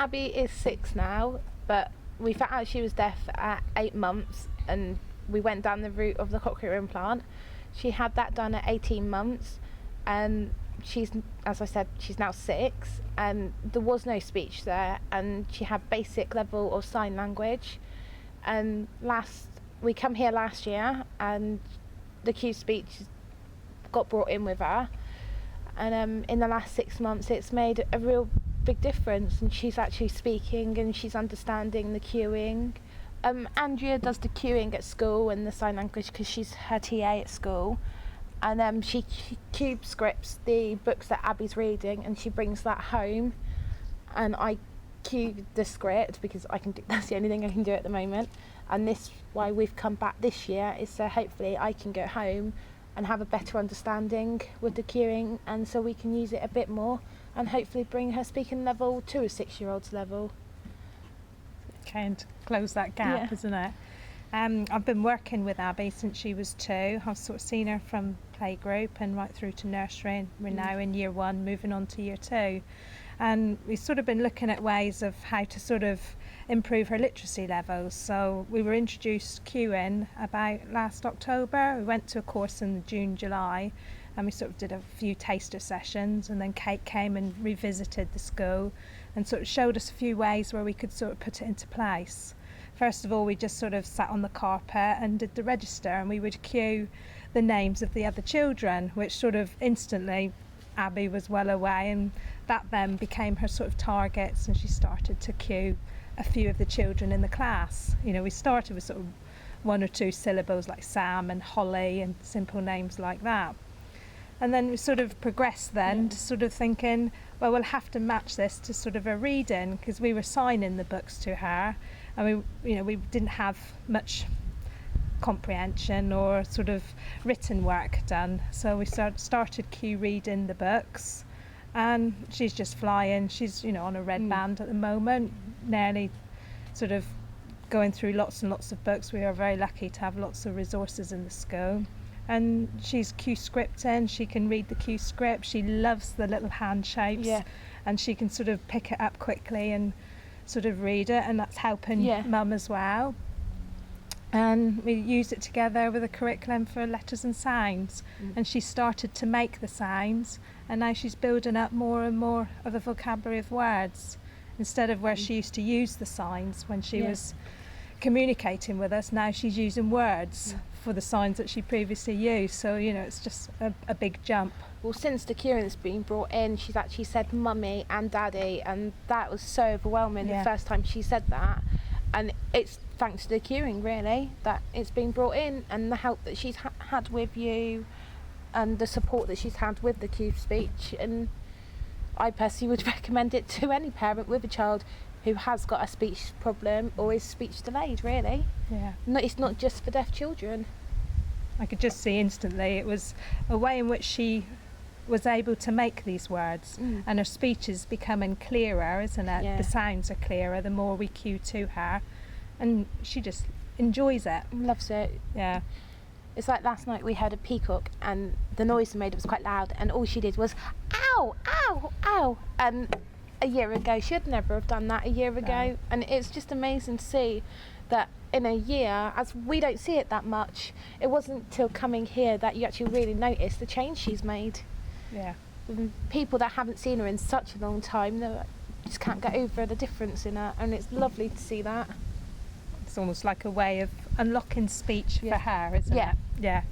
Abby is 6 now, but we found out she was deaf at 8 months, and we went down the route of the cochlear implant. She had that done at 18 months, and she's, as I said, she's now 6, and there was no speech there, and she had basic level of sign language. And we come here last year, and the Q speech got brought in with her, and in the last 6 months it's made a real big difference, and she's actually speaking and she's understanding the cueing. Andrea does the cueing at school and the sign language because she's her TA at school, and she cube scripts the books that Abby's reading, and she brings that home, and I cue the script because that's the only thing I can do at the moment. And this why we've come back this year is so hopefully I can go home and have a better understanding with the cueing, and so we can use it a bit more and hopefully bring her speaking level to a 6-year-old's level. Okay, and to close that gap, isn't it? I've been working with Abby since she was 2. I've sort of seen her from playgroup and right through to nursery, and we're now in year 1 moving on to year 2, and we've sort of been looking at ways of how to sort of improve her literacy levels. So we were introduced cueing about last October. We went to a course in June, July, and we sort of did a few taster sessions, and then Kate came and revisited the school and sort of showed us a few ways where we could sort of put it into place. First of all, we just sort of sat on the carpet and did the register, and we would cue the names of the other children, which sort of instantly Abby was well away, and that then became her sort of targets, and she started to cue a few of the children in the class. You know, we started with sort of 1 or 2 syllables like Sam and Holly and simple names like that. And then we sort of progressed then to sort of thinking, well, we'll have to match this to sort of a reading, because we were signing the books to her, and we didn't have much comprehension or sort of written work done. So we started cue reading the books, and she's just flying. She's, on a red band at the moment, nearly sort of going through lots and lots of books. We are very lucky to have lots of resources in the school. And she's cue scripting. She can read the cue script. She loves the little hand shapes, and she can sort of pick it up quickly and sort of read it, and that's helping Mum as well. And we used it together with a curriculum for letters and sounds, and she started to make the sounds, and now she's building up more and more of a vocabulary of words, instead of where she used to use the signs when she was communicating with us. Now she's using words for the signs that she previously used, so it's just a big jump. Well, since the cueing's been brought in, she's actually said mummy and daddy, and that was so overwhelming the first time she said that. And it's thanks to the cueing, really, that it's been brought in, and the help that she's had with you, and the support that she's had with the cue speech. And I personally would recommend it to any parent with a child who has got a speech problem or is speech delayed, really. It's not just for deaf children. I could just see instantly it was a way in which she was able to make these words, and her speech is becoming clearer, isn't it? The sounds are clearer the more we cue to her, and she just enjoys it. Loves it. Yeah. It's like last night we heard a peacock, and the noise it made was quite loud, and all she did was ow, ow, ow. And a year ago she'd never have done that a year ago, and it's just amazing to see that in a year, as we don't see it that much. It wasn't till coming here that you actually really notice the change she's made. People that haven't seen her in such a long time, they just can't get over the difference in her, and it's lovely to see that. It's almost like a way of unlocking speech for her, isn't it? Yeah.